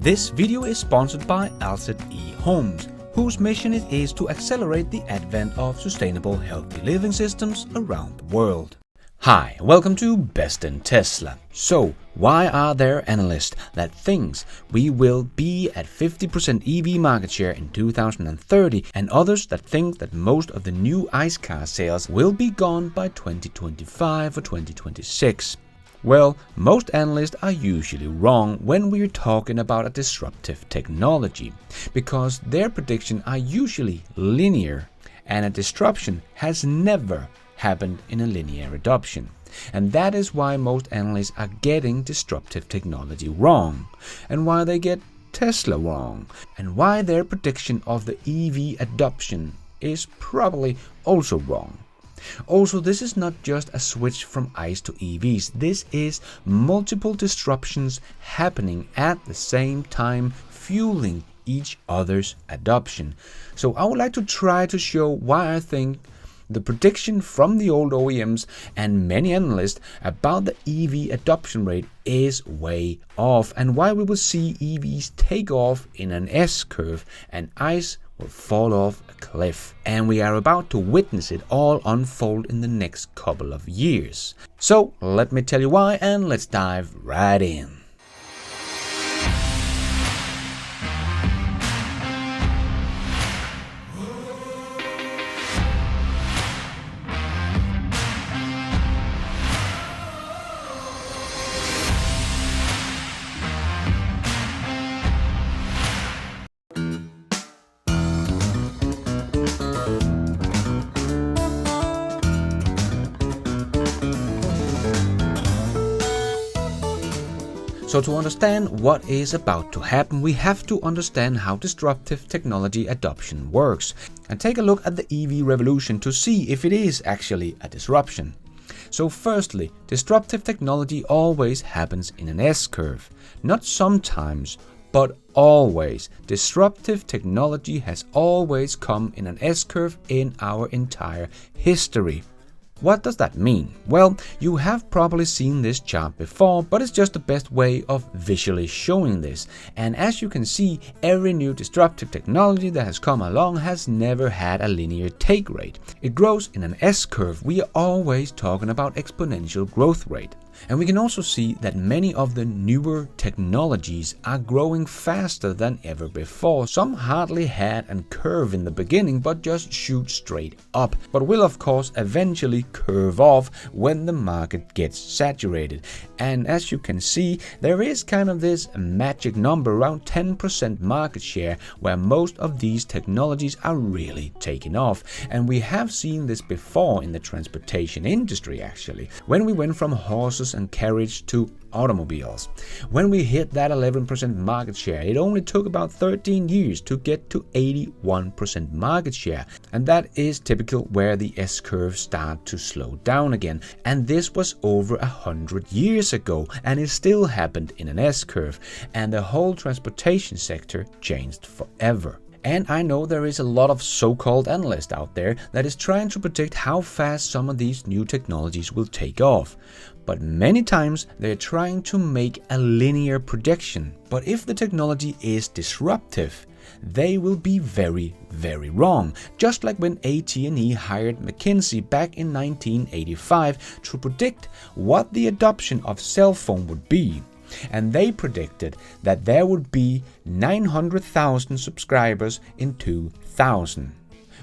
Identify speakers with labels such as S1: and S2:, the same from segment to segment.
S1: This video is sponsored by Alcid eHomes, whose mission it is to accelerate the advent of sustainable, healthy living systems around the world. Hi, welcome to Best in Tesla. So, why are there analysts that thinks we will be at 50% EV market share in 2030 and others that think that most of the new ICE car sales will be gone by 2025 or 2026? Well, most analysts are usually wrong when we're talking about a disruptive technology, because their predictions are usually linear, and a disruption has never happened in a linear adoption. And that is why most analysts are getting disruptive technology wrong, and why they get Tesla wrong, and why their prediction of the EV adoption is probably also wrong. Also, this is not just a switch from ICE to EVs. This is multiple disruptions happening at the same time, fueling each other's adoption. So I would like to try to show why I think the prediction from the old OEMs and many analysts about the EV adoption rate is way off, and why we will see EVs take off in an S-curve and ICE will fall off a cliff. And we are about to witness it all unfold in the next couple of years. So let me tell you why, and let's dive right in. So to understand what is about to happen, we have to understand how disruptive technology adoption works, and take a look at the EV revolution to see if it is actually a disruption. So firstly, disruptive technology always happens in an S-curve. Not sometimes, but always. Disruptive technology has always come in an S-curve in our entire history. What does that mean? Well, you have probably seen this chart before, but it's just the best way of visually showing this. And as you can see, every new disruptive technology that has come along has never had a linear take rate. It grows in an S-curve. We are always talking about exponential growth rate. And we can also see that many of the newer technologies are growing faster than ever before. Some hardly had a curve in the beginning, but just shoot straight up, but will of course eventually curve off when the market gets saturated. And as you can see, there is kind of this magic number around 10% market share where most of these technologies are really taking off. And we have seen this before in the transportation industry actually, when we went from horses and carriage to automobiles. When we hit that 11% market share, it only took about 13 years to get to 81% market share. And that is typical where the S-curve starts to slow down again. And this was over 100 years ago, and it still happened in an S-curve. And the whole transportation sector changed forever. And I know there is a lot of so-called analysts out there that is trying to predict how fast some of these new technologies will take off. But many times they're trying to make a linear prediction. But if the technology is disruptive, they will be very, very wrong. Just like when AT&T hired McKinsey back in 1985 to predict what the adoption of cell phone would be. And they predicted that there would be 900,000 subscribers in 2000.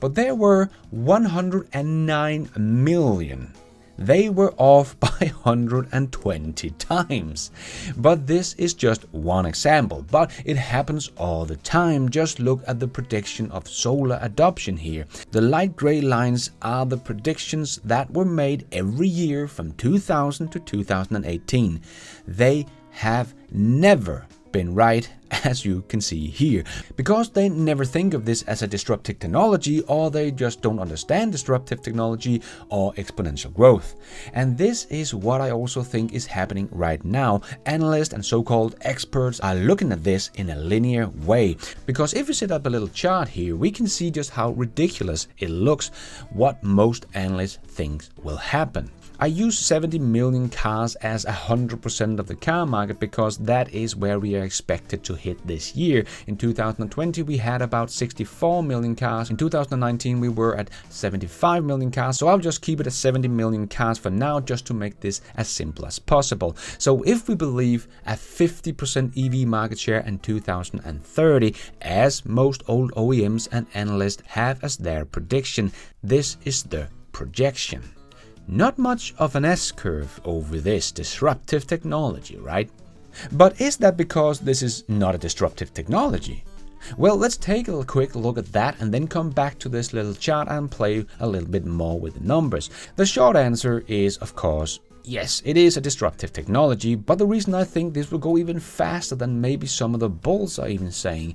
S1: But there were 109 million. They were off by 120 times. But this is just one example, but it happens all the time. Just look at the prediction of solar adoption here. The light gray lines are the predictions that were made every year from 2000 to 2018. They have never been right, as you can see here, because they never think of this as a disruptive technology, or they just don't understand disruptive technology or exponential growth. And this is what I also think is happening right now. Analysts and so-called experts are looking at this in a linear way, because if we set up a little chart here, we can see just how ridiculous it looks what most analysts think will happen. I use 70 million cars as 100% of the car market because that is where we are expected to hit this year. In 2020 we had about 64 million cars. In 2019 we were at 75 million cars. So I'll just keep it at 70 million cars for now, just to make this as simple as possible. So if we believe a 50% EV market share in 2030, as most old OEMs and analysts have as their prediction, this is the projection. Not much of an S-curve over this disruptive technology, right? But is that because this is not a disruptive technology? Well, let's take a quick look at that and then come back to this little chart and play a little bit more with the numbers. The short answer is, of course, yes, it is a disruptive technology, but the reason I think this will go even faster than maybe some of the bulls are even saying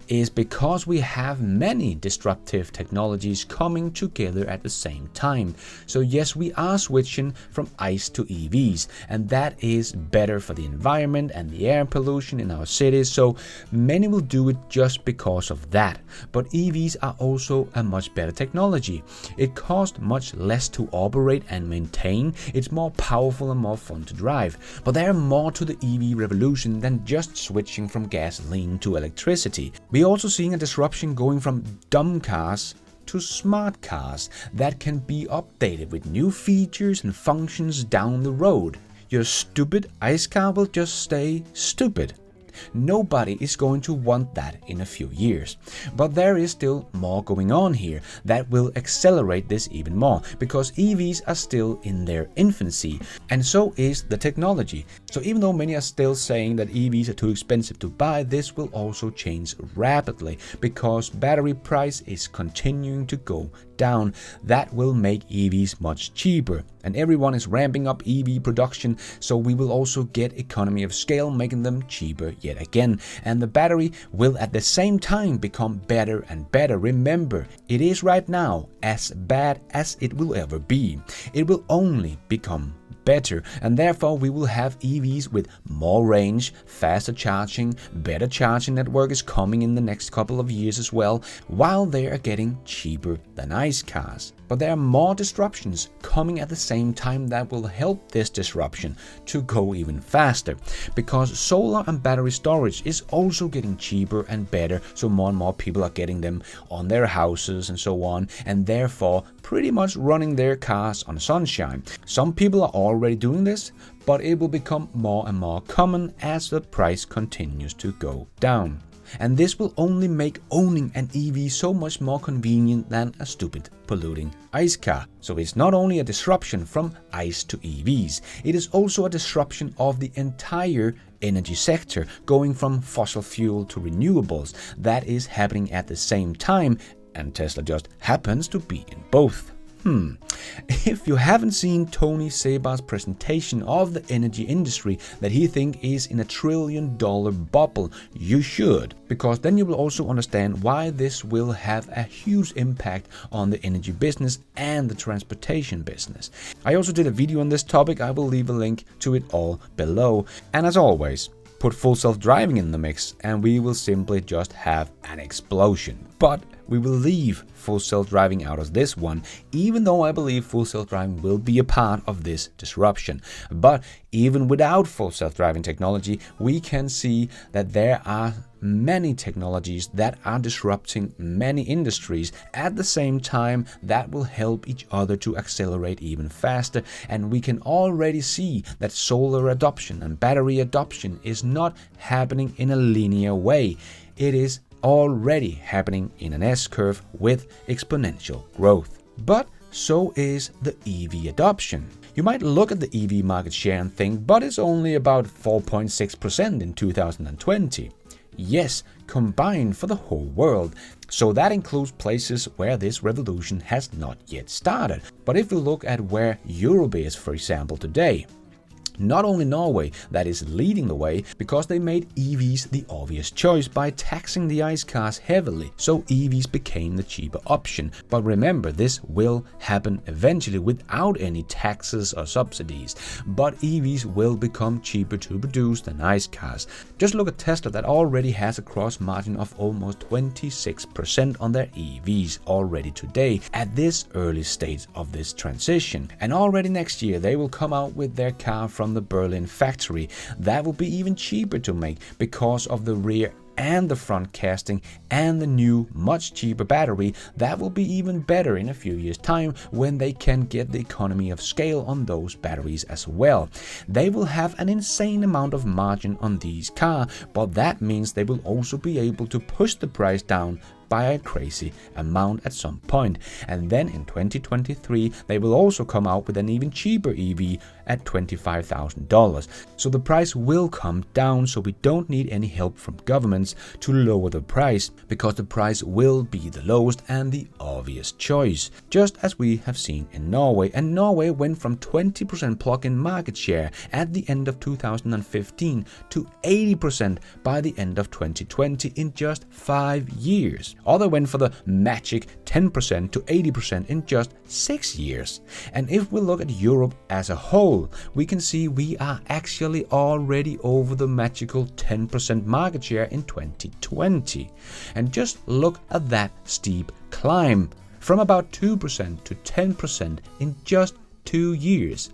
S1: is because we have many disruptive technologies coming together at the same time. So yes, we are switching from ICE to EVs, and that is better for the environment and the air pollution in our cities, so many will do it just because of that. But EVs are also a much better technology. It costs much less to operate and maintain, it's more powerful and more fun to drive. But there are more to the EV revolution than just switching from gasoline to electricity. We're also seeing a disruption going from dumb cars to smart cars that can be updated with new features and functions down the road. Your stupid ICE car will just stay stupid. Nobody is going to want that in a few years. But there is still more going on here that will accelerate this even more, because EVs are still in their infancy, and so is the technology. So even though many are still saying that EVs are too expensive to buy, this will also change rapidly because battery price is continuing to go down. That will make EVs much cheaper, and everyone is ramping up EV production, so we will also get economy of scale, making them cheaper yet again. And the battery will at the same time become better and better. Remember, it is right now as bad as it will ever be. It will only become better, and therefore we will have EVs with more range, faster charging, better charging network is coming in the next couple of years as well, while they are getting cheaper than ICE cars. But there are more disruptions coming at the same time that will help this disruption to go even faster, because solar and battery storage is also getting cheaper and better, so more and more people are getting them on their houses and so on, and therefore pretty much running their cars on sunshine. Some people are already doing this, but it will become more and more common as the price continues to go down. And this will only make owning an EV so much more convenient than a stupid polluting ICE car. So it's not only a disruption from ICE to EVs, it is also a disruption of the entire energy sector, going from fossil fuel to renewables. That is happening at the same time, and Tesla just happens to be in both. If you haven't seen Tony Seba's presentation of the energy industry that he thinks is in $1 trillion bubble, you should, because then you will also understand why this will have a huge impact on the energy business and the transportation business. I also did a video on this topic. I will leave a link to it all below. And as always, put full self-driving in the mix and we will simply just have an explosion. But we will leave full self-driving out of this one, even though I believe full self-driving will be a part of this disruption. But even without full self-driving technology, we can see that there are many technologies that are disrupting many industries at the same time that will help each other to accelerate even faster. And we can already see that solar adoption and battery adoption is not happening in a linear way. It is already happening in an S-curve with exponential growth. But so is the EV adoption. You might look at the EV market share and think, but it's only about 4.6% in 2020. Yes, combined for the whole world. So that includes places where this revolution has not yet started. But if we look at where Europe is, for example, today, Not only Norway that is leading the way, because they made EVs the obvious choice by taxing the ICE cars heavily, so EVs became the cheaper option. But remember, this will happen eventually without any taxes or subsidies. But EVs will become cheaper to produce than ICE cars. Just look at Tesla, that already has a gross margin of almost 26% on their EVs already today at this early stage of this transition. And already next year they will come out with their car from the Berlin factory. That will be even cheaper to make because of the rear and the front casting and the new much cheaper battery. That will be even better in a few years time when they can get the economy of scale on those batteries as well. They will have an insane amount of margin on these cars, but that means they will also be able to push the price down by a crazy amount at some point. And then in 2023 they will also come out with an even cheaper EV at $25,000. So the price will come down, so we don't need any help from governments to lower the price, because the price will be the lowest and the obvious choice, just as we have seen in Norway. And Norway went from 20% plug-in market share at the end of 2015 to 80% by the end of 2020 in just 5 years. Others went for the magic 10% to 80% in just 6 years. And if we look at Europe as a whole, we can see we are actually already over the magical 10% market share in 2020. And just look at that steep climb from about 2% to 10% in just 2 years.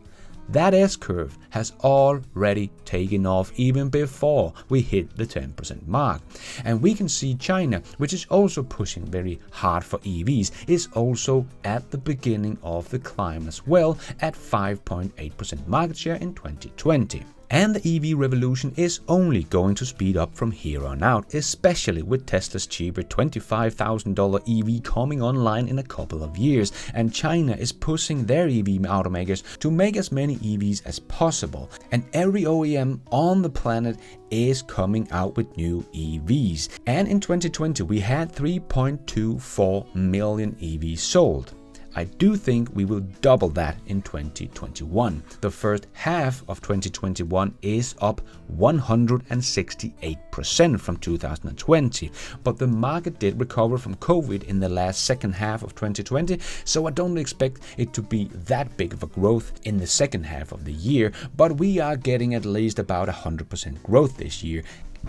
S1: That S-curve has already taken off even before we hit the 10% mark. And we can see China, which is also pushing very hard for EVs, is also at the beginning of the climb as well at 5.8% market share in 2020. And the EV revolution is only going to speed up from here on out, especially with Tesla's cheaper $25,000 EV coming online in a couple of years. And China is pushing their EV automakers to make as many EVs as possible. And every OEM on the planet is coming out with new EVs. And in 2020 we had 3.24 million EVs sold. I do think we will double that in 2021. The first half of 2021 is up 168% from 2020, but the market did recover from COVID in the last second half of 2020, so I don't expect it to be that big of a growth in the second half of the year, but we are getting at least about 100% growth this year,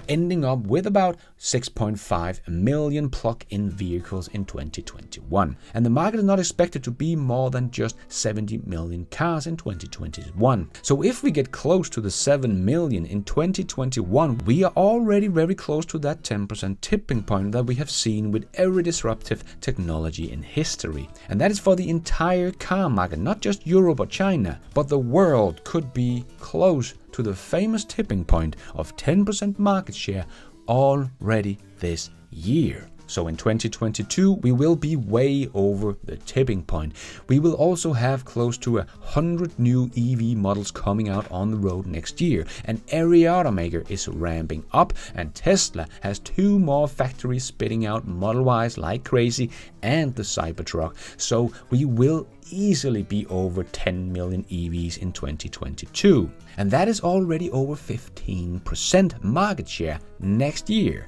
S1: ending up with about 6.5 million plug-in vehicles in 2021. And the market is not expected to be more than just 70 million cars in 2021. So if we get close to the 7 million in 2021, we are already very close to that 10% tipping point that we have seen with every disruptive technology in history. And that is for the entire car market, not just Europe or China, but the world could be close to the famous tipping point of 10% market share already this year. So in 2022, we will be way over the tipping point. We will also have close to 100 new EV models coming out on the road next year. And every automaker is ramping up, and Tesla has 2 more factories spitting out Model Ys like crazy and the Cybertruck. So we will easily be over 10 million EVs in 2022. And that is already over 15% market share next year.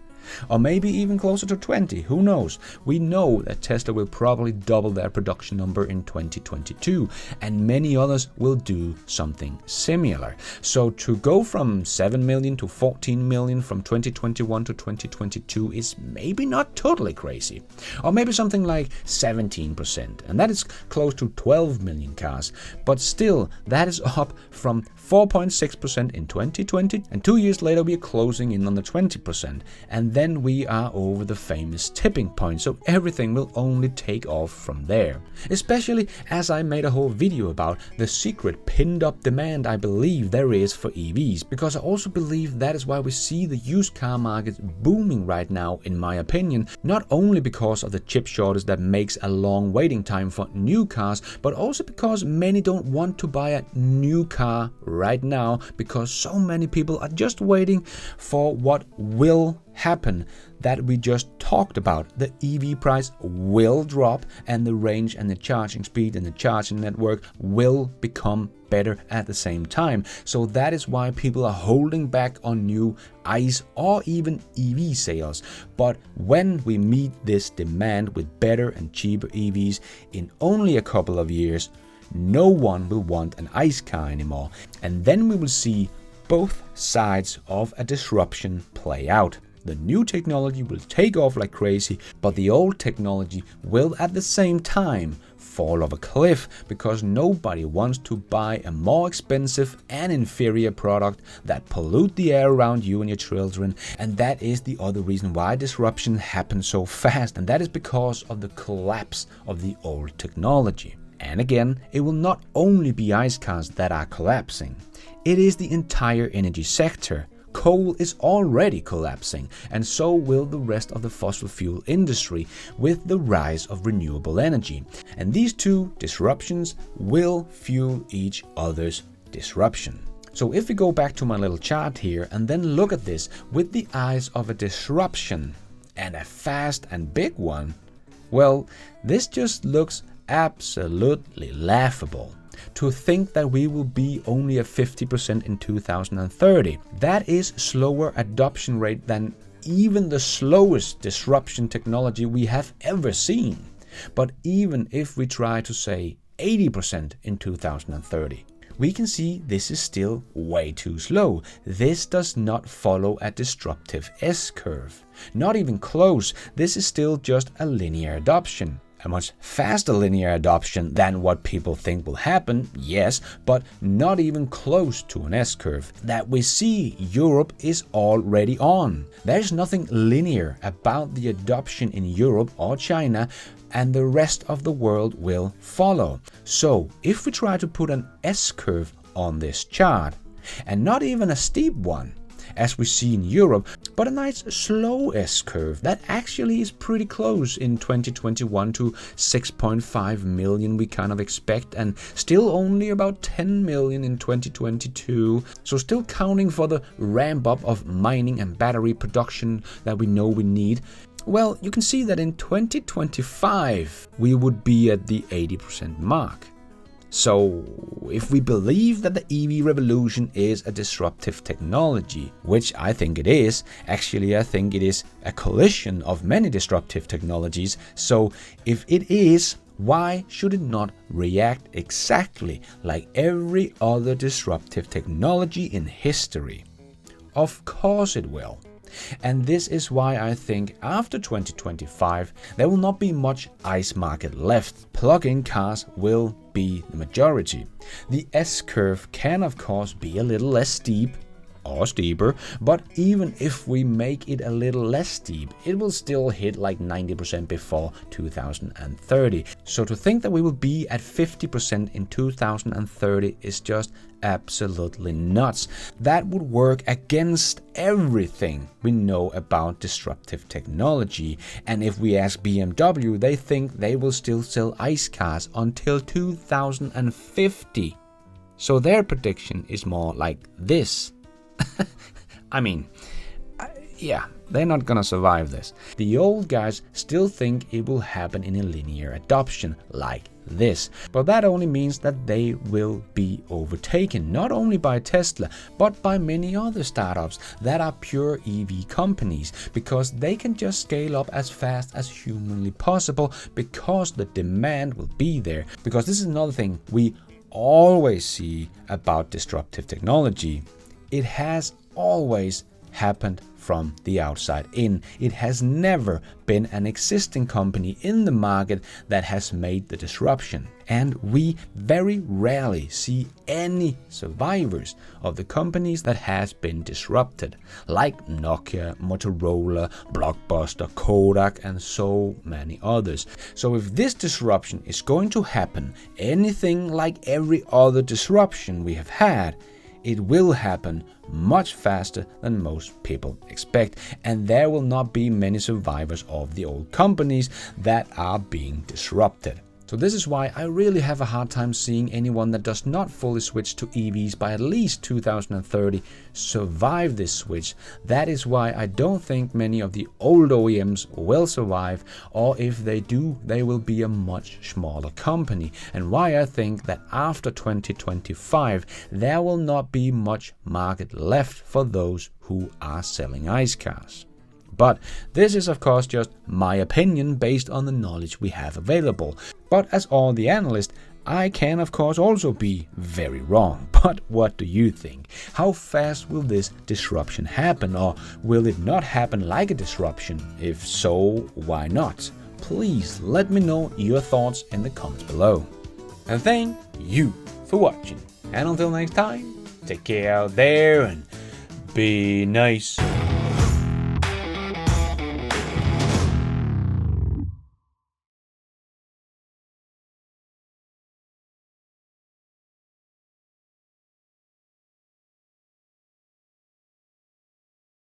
S1: Or maybe even closer to 20, who knows? We know that Tesla will probably double their production number in 2022, and many others will do something similar. So to go from 7 million to 14 million from 2021 to 2022 is maybe not totally crazy. Or maybe something like 17%, and that is close to 12 million cars. But still, that is up from 4.6% in 2020, and 2 years later we are closing in on the 20%. And then we are over the famous tipping point, so everything will only take off from there. Especially as I made a whole video about the secret pinned up demand I believe there is for EVs, because I also believe that is why we see the used car market booming right now, in my opinion, not only because of the chip shortage that makes a long waiting time for new cars, but also because many don't want to buy a new car right now because so many people are just waiting for what will happen that we just talked about. The EV price will drop and the range and the charging speed and the charging network will become better at the same time. So that is why people are holding back on new ICE or even EV sales. But when we meet this demand with better and cheaper EVs in only a couple of years, no one will want an ICE car anymore. And then we will see both sides of a disruption play out. The new technology will take off like crazy, but the old technology will at the same time fall off a cliff because nobody wants to buy a more expensive and inferior product that pollute the air around you and your children. And that is the other reason why disruption happens so fast, and that is because of the collapse of the old technology. And again, it will not only be ICE cars that are collapsing. It is the entire energy sector. Coal is already collapsing, and so will the rest of the fossil fuel industry with the rise of renewable energy. And these two disruptions will fuel each other's disruption. So if we go back to my little chart here and then look at this with the eyes of a disruption and a fast and big one, well, this just looks absolutely laughable. To think that we will be only at 50% in 2030. That is slower adoption rate than even the slowest disruption technology we have ever seen. But even if we try to say 80% in 2030, we can see this is still way too slow. This does not follow a disruptive S-curve. Not even close. This is still just a linear adoption. A much faster linear adoption than what people think will happen, yes, but not even close to an S-curve that we see Europe is already on. There's nothing linear about the adoption in Europe or China, and the rest of the world will follow. So if we try to put an S-curve on this chart, and not even a steep one, as we see in Europe, but a nice slow S-curve that actually is pretty close in 2021 to 6.5 million we kind of expect, and still only about 10 million in 2022. So still counting for the ramp up of mining and battery production that we know we need. Well, you can see that in 2025 we would be at the 80% mark. So, if we believe that the EV revolution is a disruptive technology, which I think it is, actually I think it is a collision of many disruptive technologies, so if it is, why should it not react exactly like every other disruptive technology in history? Of course it will. And this is why I think after 2025 there will not be much ICE market left. Plug-in cars will be the majority. The S-curve can of course be a little less steep or steeper, but even if we make it a little less steep, it will still hit like 90% before 2030. So to think that we will be at 50% in 2030 is just absolutely nuts. That would work against everything we know about disruptive technology. And if we ask BMW, they think they will still sell ICE cars until 2050. So their prediction is more like this. I mean, yeah, they're not gonna survive this. The old guys still think it will happen in a linear adoption like this, but that only means that they will be overtaken not only by Tesla but by many other startups that are pure EV companies, because they can just scale up as fast as humanly possible because the demand will be there. Because this is another thing we always see about disruptive technology. It has always happened from the outside in. It has never been an existing company in the market that has made the disruption. And we very rarely see any survivors of the companies that has been disrupted, like Nokia, Motorola, Blockbuster, Kodak, and so many others. So if this disruption is going to happen anything like every other disruption we have had, it will happen much faster than most people expect, and there will not be many survivors of the old companies that are being disrupted. So this is why I really have a hard time seeing anyone that does not fully switch to EVs by at least 2030 survive this switch. That is why I don't think many of the old OEMs will survive, or if they do, they will be a much smaller company, and why I think that after 2025 there will not be much market left for those who are selling ICE cars. But this is of course just my opinion based on the knowledge we have available. But as all the analysts, I can of course also be very wrong. But what do you think? How fast will this disruption happen, or will it not happen like a disruption? If so, why not? Please let me know your thoughts in the comments below. And thank you for watching. And until next time, take care out there and be nice.